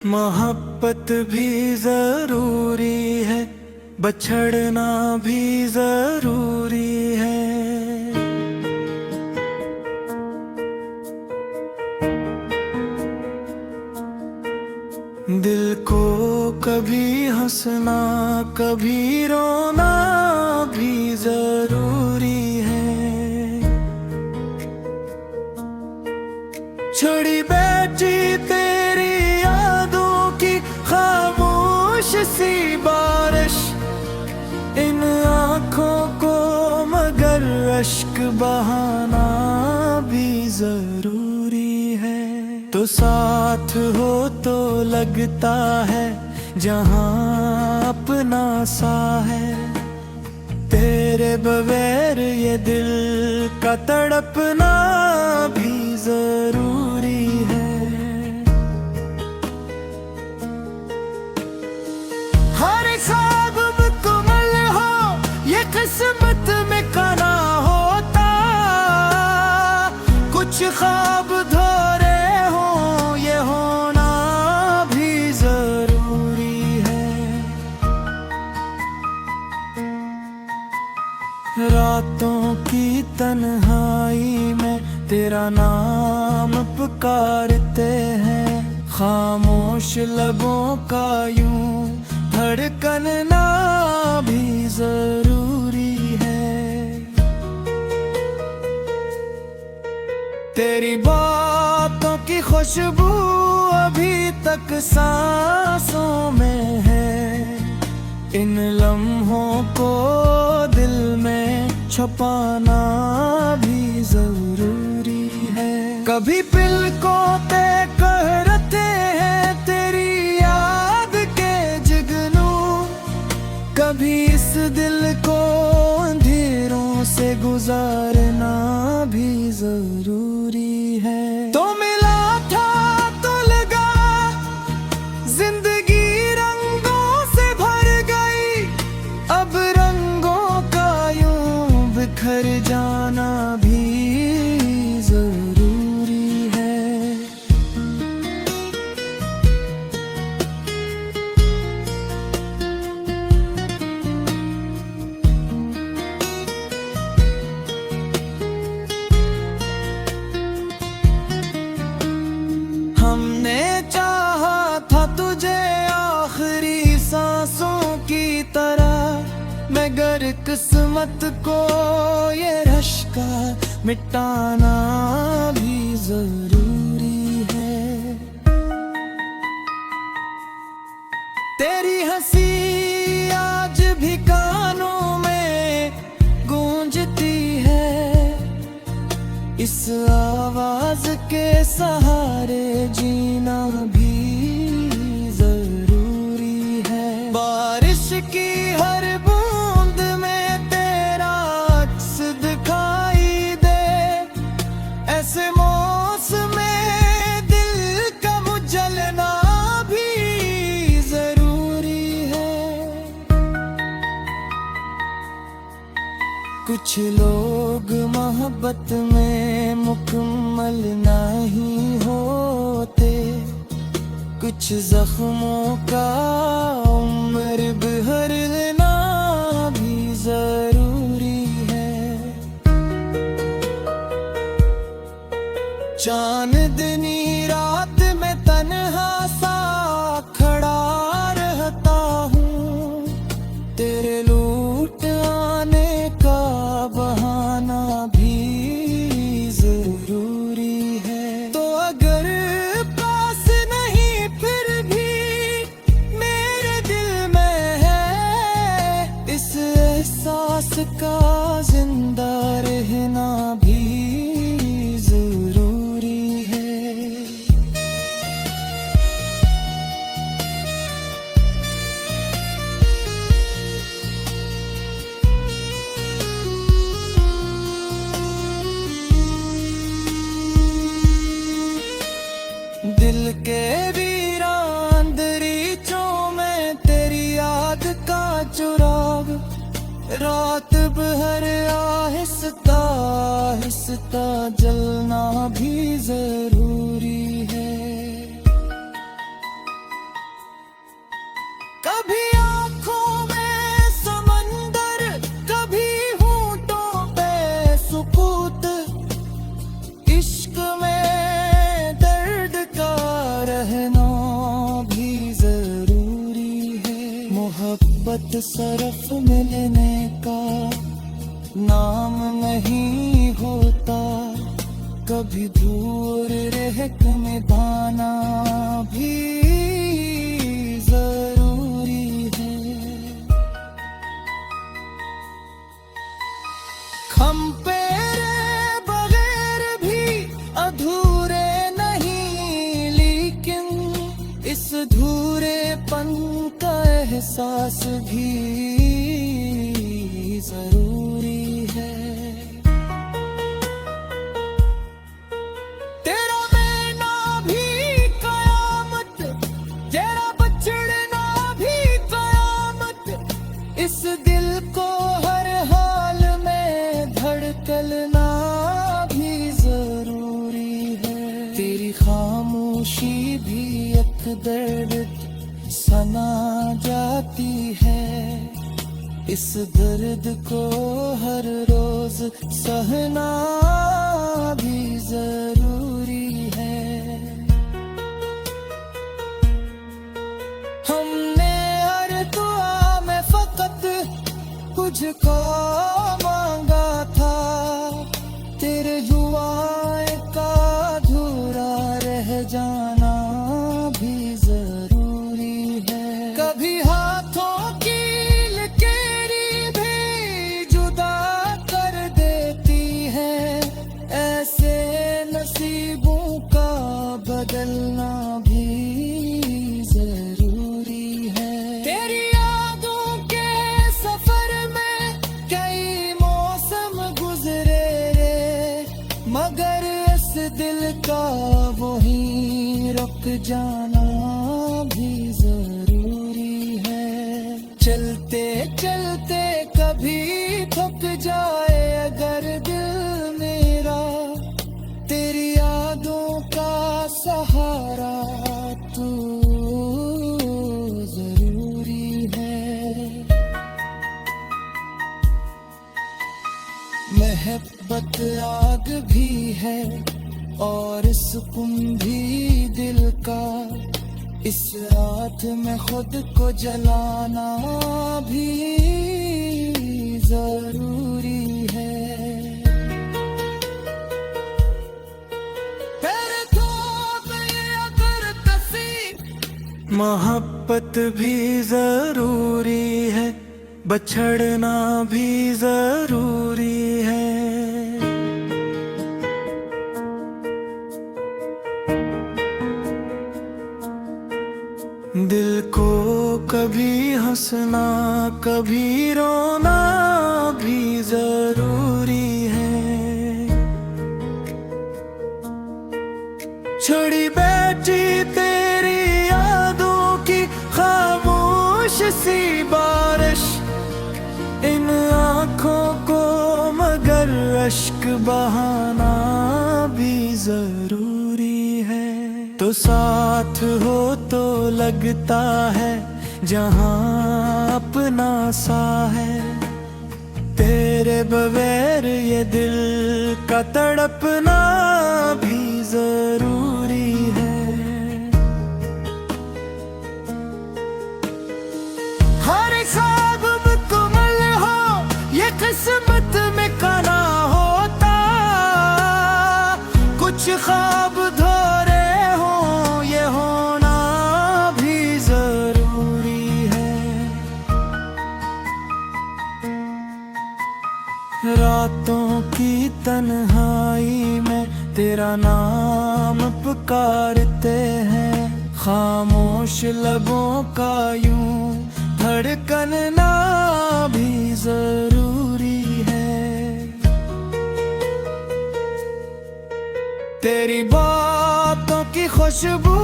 मोहब्बत भी जरूरी है, बछड़ना भी जरूरी है। दिल को कभी हंसना कभी रोना भी जरूरी है। छोड़ी बैठी तेरी यादों की खामोश सी बारिश, इन आँखों को मगर अश्क बहाना भी जरूरी है। तो साथ हो तो लगता है जहाँ अपना सा है, तेरे बगैर ये दिल का तड़पना भी जरूरी है। हर ख्वाब मुकम्मल हो ये किस्मत में का ना होता, कुछ ख्वाब धोरे हो ये होना भी जरूरी है। रातों की तन्हाई में तेरा नाम पुकारते हैं, खामोश लबों का यूं धड़कना भी जरूरी है। तेरी बातों की खुशबू अभी तक सांसों में है, इन लम्हों को दिल में छुपाना भी जरूरी है। कभी पलकों पे कहते हैं तेरी याद के जुगनू, कभी इस दिल को अंधेरों से गुजारना भी जरूरी है। तो मिला था तो लगा जिंदगी रंगों से भर गई, अब रंगों का यूं बिखर जाना भी जरूरी है। हमने चाहा था तुझे आखिरी सांसों की तरह, मगर किस्मत को ये रश्का मिटाना भी जरूरी है। तेरी हंसी आज भी कानों में गूंजती है, इस आवाज के सहारे जीना भी जरूरी है। बारिश की हर बूंद में तेरा अक्स दिखाई दे, ऐसे मौसम में दिल का मुझलना भी जरूरी है। कुछ लोग मोहब्बत में मुकम्मल नहीं होते, कुछ जख्मों का उम्र भर लेना भी जरूरी है। चांदनी रात में तन्हा सा खड़ा रहता हूँ, तेरे लूट आने का बहाना भी जरूरी है। तो अगर पास नहीं फिर भी मेरे दिल में है, इस एहसास का जिंदा रहना भी जरूरी है। दिल के वीरान दरीचों में तेरी याद का चुराग, रात भर आहिस्ता आहिस्ता जलना भी जरूरी है। मोहब्बत सरफ मिलने का नाम नहीं होता, कभी दूर रह के निभाना भी जरूरी है। हम तेरे बगैर भी अधूरे नहीं, लेकिन इस धूरेपन का एहसास भी जरूरी है। तेरा मिलना भी कयामत, तेरा बछड़ना भी कयामत, इस दिल को हर हाल में धड़कना भी जरूरी है। तेरी खामोशी भी एक दर्द सना जाती है, इस दर्द को हर रोज सहना भी जरूरी है। हमने हर दुआ में फकत तुझको मांगा था, तेरे दुआएं का अधूरा रह जाना भी जरूरी है। कभी हाथों की लकीरें भी जुदा कर देती है, ऐसे नसीबों का बदलना भी जरूरी है। तेरी यादों के सफर में कई मौसम गुजरे रे, मगर इस दिल का वहीं रुक जाना भी जरूरी है। चलते चलते कभी थक जाए अगर दिल मेरा, तेरी यादों का सहारा तू जरूरी है। मोहब्बत आग भी है और सुकून भी दिल का, इस रात में खुद को जलाना भी जरूरी है। मोहब्बत भी जरूरी है, बछड़ना भी जरूरी है। दिल को कभी हंसना कभी रोना भी जरूरी है। छोड़ी बैठी तेरी यादों की खामोश सी बारिश, इन आँखों को मगर अश्क बहाना भी जरूरी है। तो साथ हो तो लगता है जहाँ अपना सा है, तेरे बगैर ये दिल का तड़पना भी जरूरी है। हर ख्वाब मुकम्मल हो ये किस्मत में कना होता, कुछ ख्वाब धोरे हो ये होना भी जरूरी है। रातों की तन्हाई में तेरा नाम पुकारते हैं, खामोश लबों का यूं धड़कना भी जरूरी है। तेरी बातों की खुशबू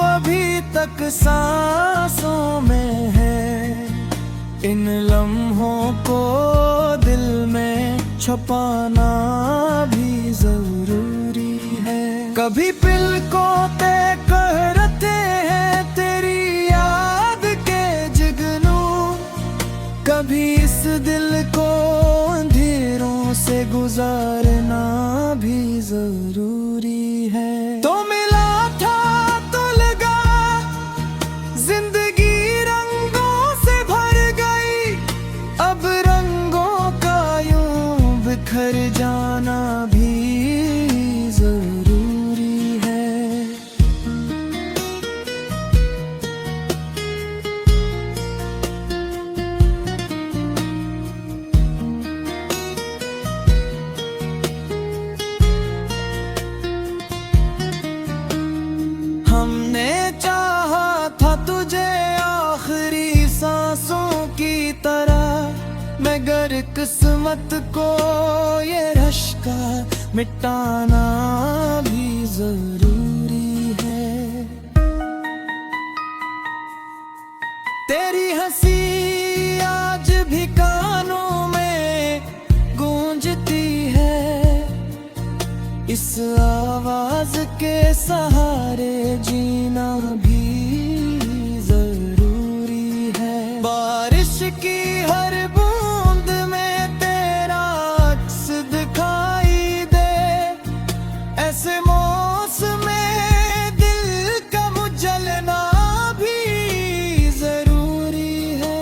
अभी तक सांसों में है, इन लम्हों को दिल में छुपाना भी जरूरी है। कभी पलकों पे कहते हैं तेरी याद के जुगनू, कभी इस दिल को अंधेरों से गुजारना भी जरूरी है। तो मिला था तो लगा जिंदगी रंगों से भर गई, किस्मत को ये रश्का मिटाना भी जरूरी है। तेरी हंसी आज भी कानों में गूंजती है, इस आवाज के सहारे जीना भी जरूरी है। बारिश की हर बूंद में तेरा अक्स दिखाई दे, ऐसे मौसम में दिल का मुझलना भी जरूरी है।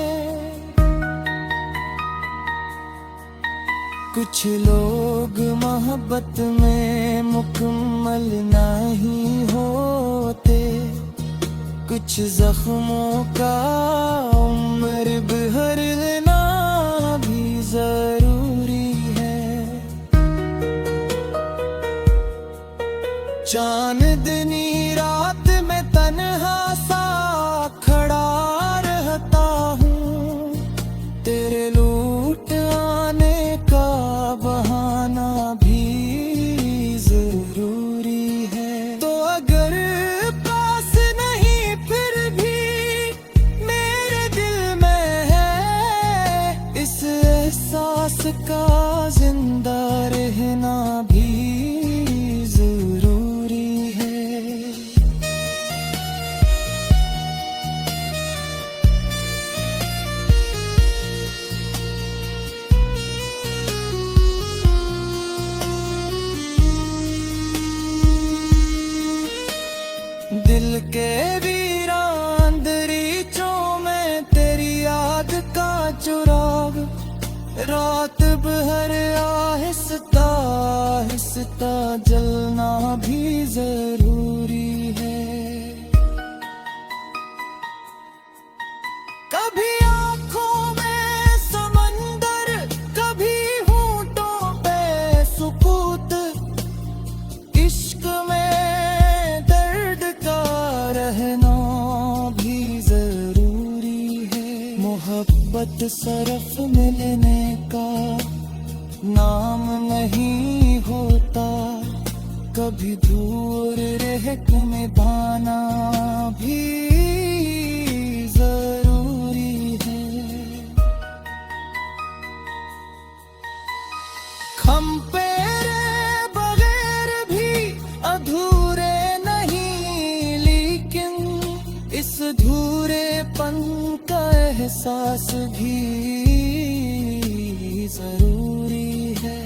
कुछ लोग मोहब्बत में मुकम्मल नहीं होते, कुछ जख्मों का उम्र भर लेना भी जरूरी है। चांदनी रात में तन्हा सा खड़ा रहता हूँ, तेरे लूट आने का बहाना भी जरूरी है। तो अगर पास नहीं फिर भी मेरे दिल में है, इस एहसास का जिंदा रहना भी जरूरी है। दिल के वीरान दरीचों में तेरी याद का चुराग, रात भर आहिस्ता आहिस्ता जलना भी जरूरी है। कभी आंखों में समंदर, कभी होंठों पे सुकूत, इश्क में दर्द का रहना भी जरूरी है। मोहब्बत सरफ मिलने का नाम नहीं होता, कभी दूर रह के निभाना भी जरूरी है। खम पे बगैर भी अधूरे नहीं, लेकिन इस धूरेपन का एहसास भी जरूरी है।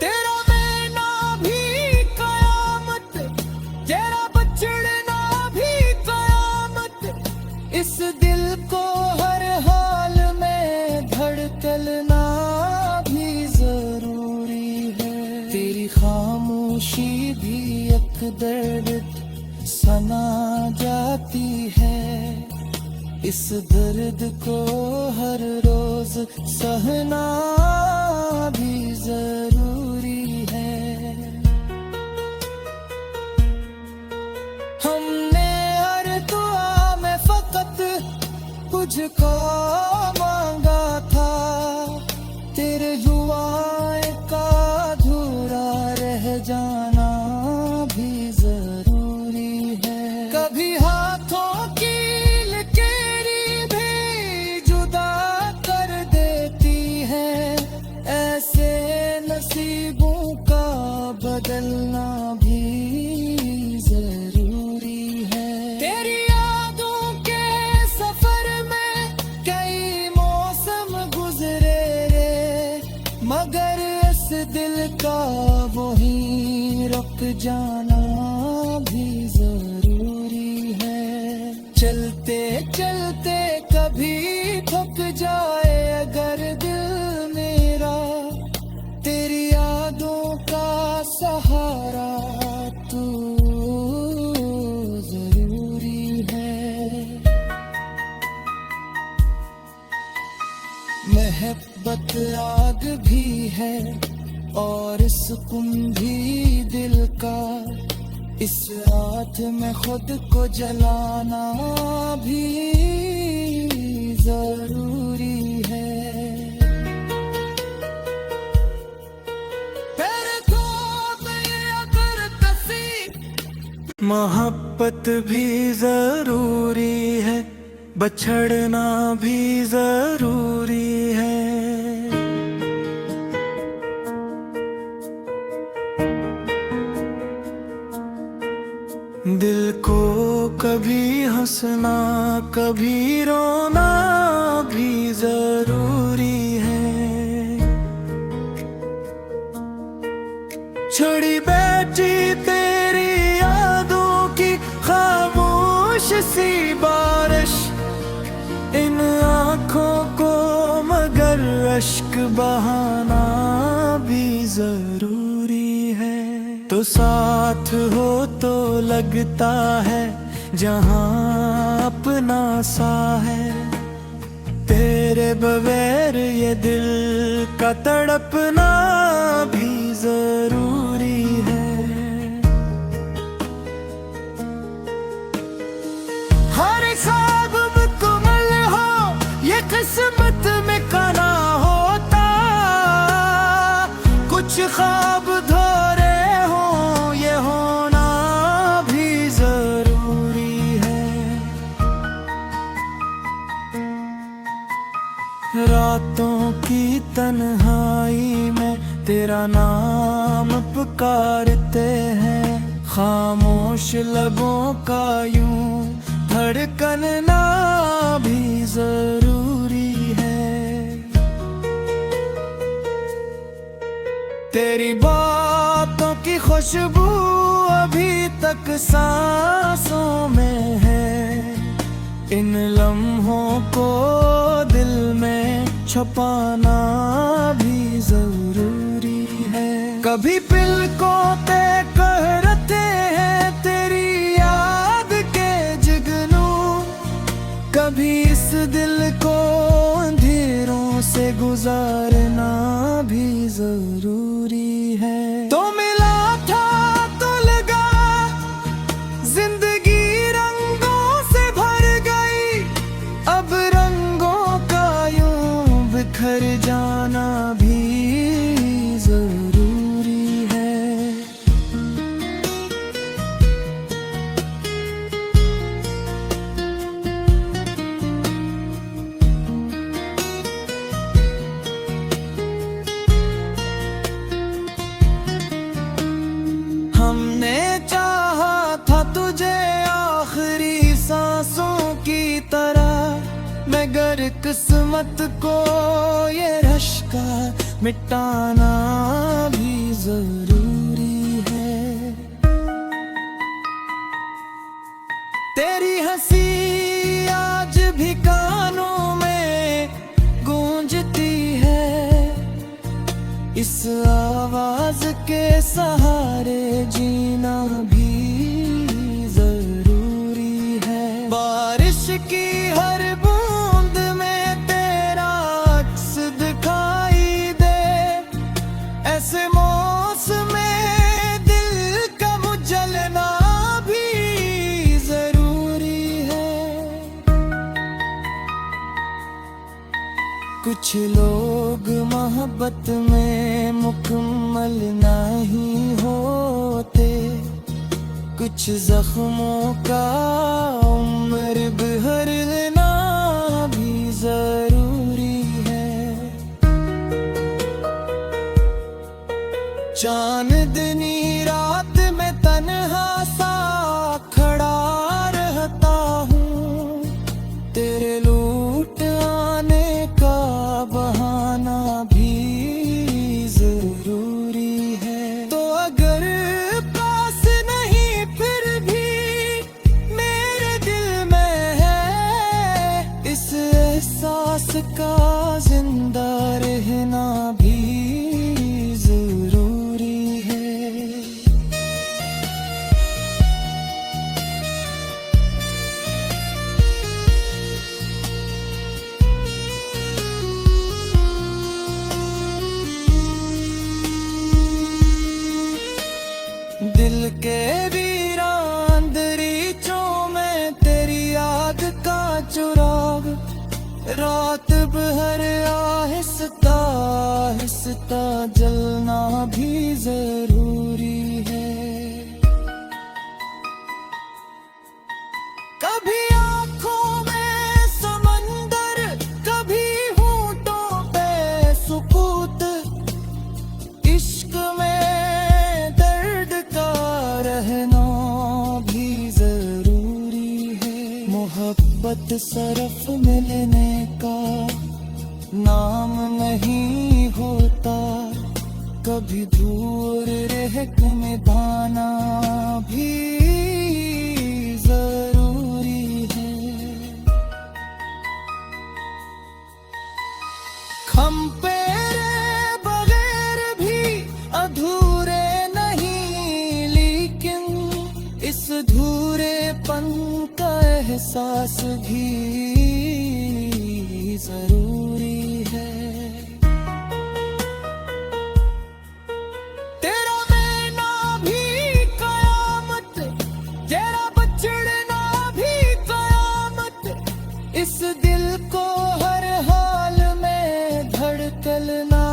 तेरा मिलना भी कयामत, तेरा बछड़ना भी कयामत, इस दिल को हर हाल में धड़कना भी जरूरी है। तेरी खामोशी भी एक दर्द सना जाती है, इस दर्द को हर रोज सहना भी जरूरी है। हमने हर दुआ में फकत तुझको मांगा था, तेरे दुआएं का अधूरा रह जाना भी जरूरी है। कभी हाथों की लकीरें भी जुदा कर देती है, ऐसे नसीबों का बदलना भी जरूरी है। तेरी यादों के सफर में कई मौसम गुजरे रे, मगर इस दिल का वहीं रुक जाना भी जरूरी है। चलते चलते कभी थक जाए अगर दिल मेरा, तेरी यादों का सहारा तू जरूरी है। मोहब्बत आग भी है और सुकून भी दिल का, इस रात में खुद को जलाना भी जरूरी है। मोहब्बत भी जरूरी है, बछड़ना भी जरूरी है। दिल को कभी हंसना कभी रोना भी जरूरी है। छोड़ी बैठी तेरी यादों की खामोश सी बारिश, इन आँखों को मगर अश्क बहाना भी जरूरी है। तो साथ हो तो लगता है जहाँ अपना सा है, तेरे बगैर ये दिल का तड़पना भी जरूरी है। हर ख्वाब मुकम्मल हो ये किस्मत में का ना होता, कुछ ख्वाब धोरे हो ये होना भी जरूरी है। रातों की तन्हाई में तेरा नाम पुकारते हैं, खामोश लबों का यूं धड़कना भी जरूरी है। तेरी बातों की खुशबू अभी तक सांसों में है, इन लम्हों को दिल में छुपाना भी जरूरी है। कभी पलकों पे कहते हैं तेरी याद के जुगनू, कभी इस दिल को अंधेरों से गुजारना भी जरूरी है। तो मिला था तो लगा जिंदगी रंगों से भर गई, अब रंगों का यूं बिखर जाना भी जरूरी है। हमने चाहा था तुझे आखिरी सांसों की तरह, मगर किस्मत को ये रश्का मिटाना भी जरूरी है। तेरी हंसी आज भी कानों में गूंजती है, इस आवाज के सहारे जीना भी जरूरी है। बारिश की हर बूंद में तेरा अक्स दिखाई दे, ऐसे मौसम में दिल का मुझलना भी जरूरी है। कुछ लोग मोहब्बत में मुकम्मल नहीं होते, कुछ जख्मों का उम्र भर लेना भी जरूरी है। चांदनी रात में तन्हा सा खड़ा रहता हूँ, तेरे लूट आने का बहाना भी जरूरी है। तो अगर पास नहीं फिर भी मेरे दिल में है, इस एहसास का जिंदा रहना भी जरूरी है। दिल के वीरान दरीचों में तेरी याद का चुराग रात भर आहिस्ता आहिस्ता जलना भी जरूरी है। कभी आंखों में समंदर, कभी होंठों पे सुकूत, इश्क में दर्द का रहना भी जरूरी है। मोहब्बत सरफ मिलने का नाम नहीं होता, कभी दूर रह के निभाना भी जरूरी है। खम पे बगैर भी अधूरे नहीं, लेकिन इस धूरेपन का एहसास भी जरूरी है। तेरा मिलना भी कयामत, तेरा बछड़ना भी कयामत, इस दिल को हर हाल में धड़कना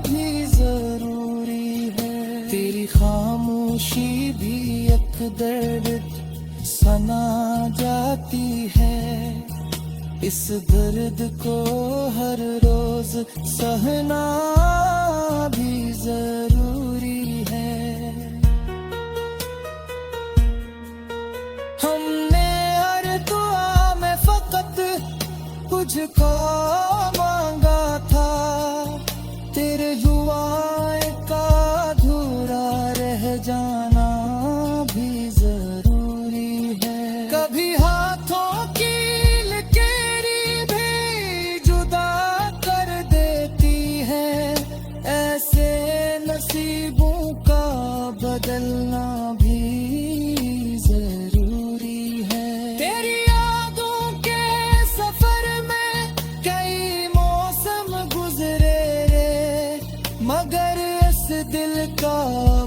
भी जरूरी है। तेरी खामोशी भी एक दर्द सना जाती है, इस दर्द को हर रोज सहना भी जरूरी है। हमने हर दुआ में फकत तुझको मांगा था, तेरे दुआएं का अधूरा रह जाना भी जरूरी है। कभी हाथों की नसीबों का बदलना भी जरूरी है। तेरी यादों के सफर में कई मौसम गुजरे रे, मगर इस दिल का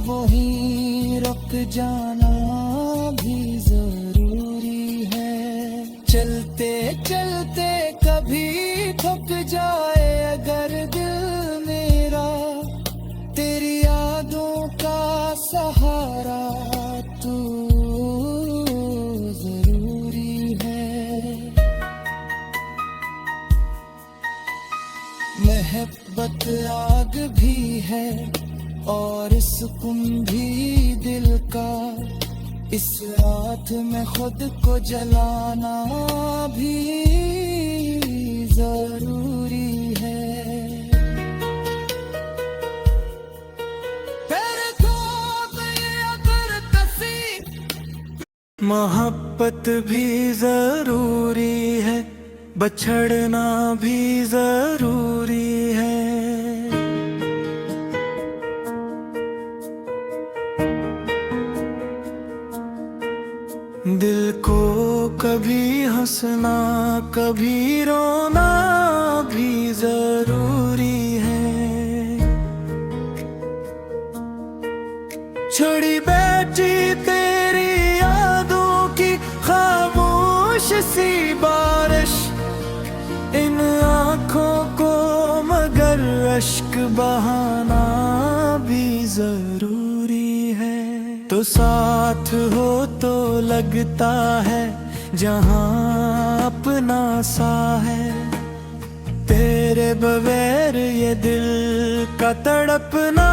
वही रुक जाना भी जरूरी है। चलते चलते कभी थक जाए अगर दिल मेरा, तेरी यादों का सहारा तू जरूरी है। मोहब्बत आग भी है और सुकून भी दिल का, इस रात में खुद को जलाना भी जरूरी है। मोहब्बत भी जरूरी है, बछड़ना भी जरूरी है। दिल को कभी हंसना कभी रोना भी जरूरी है। छोड़ी बैठी तेरी खामोश सी बारिश, इन आँखों को मगर अश्क बहाना भी जरूरी है। तो साथ हो तो लगता है जहाँ अपना सा है, तेरे बगैर ये दिल का तड़पना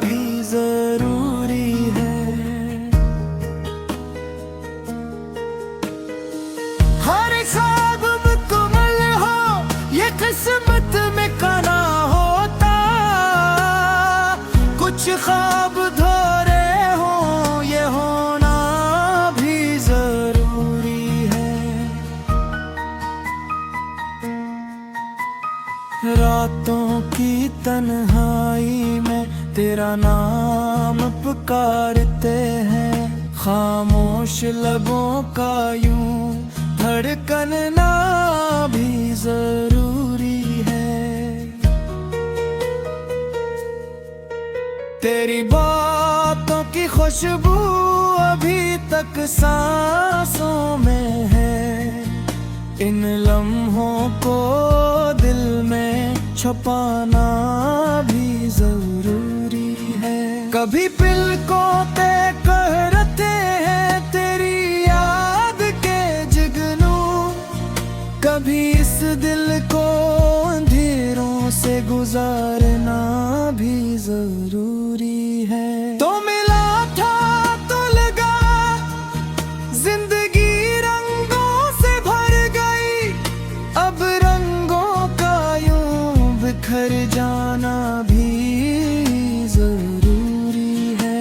भी जरूरी है। हर ख्वाब मुकम्मल हो ये किस्मत में कना होता, कुछ ख्वाब धोरे हो ये होना भी जरूरी है। रातों की तन्हाई में तेरा नाम पुकारते हैं, खामोश लबों का यूं धड़कना भी जरूरी है। तेरी बातों की खुशबू अभी तक सांसों में है, इन लम्हों को दिल में छुपाना भी जरूरी है। कभी पलकों ते करते हैं तेरी याद के जुगनू, कभी इस दिल को अंधेरों से गुजारना भी जरूरी है। तो मिला था तो लगा, जिंदगी रंगों से भर गई, अब रंगों का यूं बिखर जाना भी जरूरी है।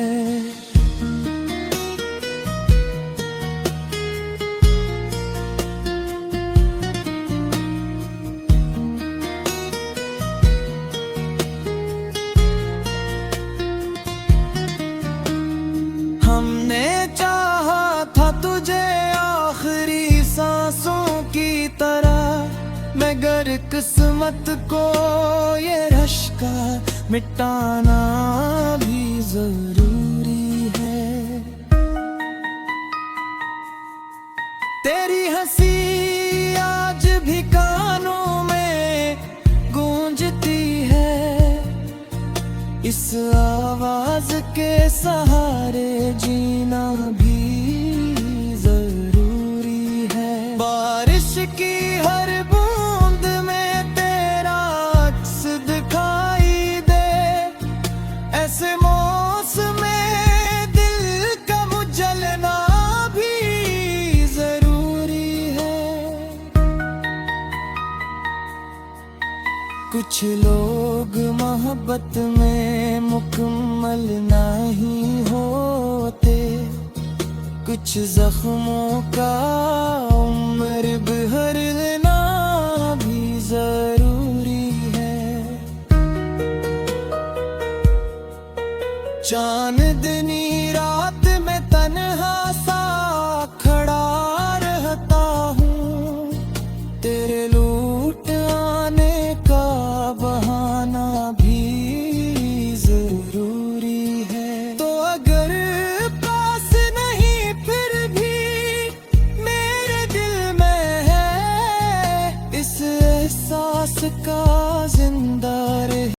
हमने चाहा था तुझे आखिरी सांसों की तरह, मगर किस्मत को ये रश्का मिटाना भी जरूरी है। तेरी हंसी आज भी कानों में गूंजती है, इस आवाज के सहारे जीना भी जरूरी है। बारिश की हर बूंद में तेरा अक्स दिखाई दे, ऐसे मौसम में दिल का मुझलना भी जरूरी है। कुछ लोग मोहब्बत में मुकम्मल नहीं होते, कुछ जख्मों का उम्र भर लेना भी जरूरी है। चांदनी रात में तन्हा सा खड़ा रहता हूँ, तेरे लूट आने का बहाना भी जरूरी है। तो अगर पास नहीं फिर भी मेरे दिल में है, इस एहसास का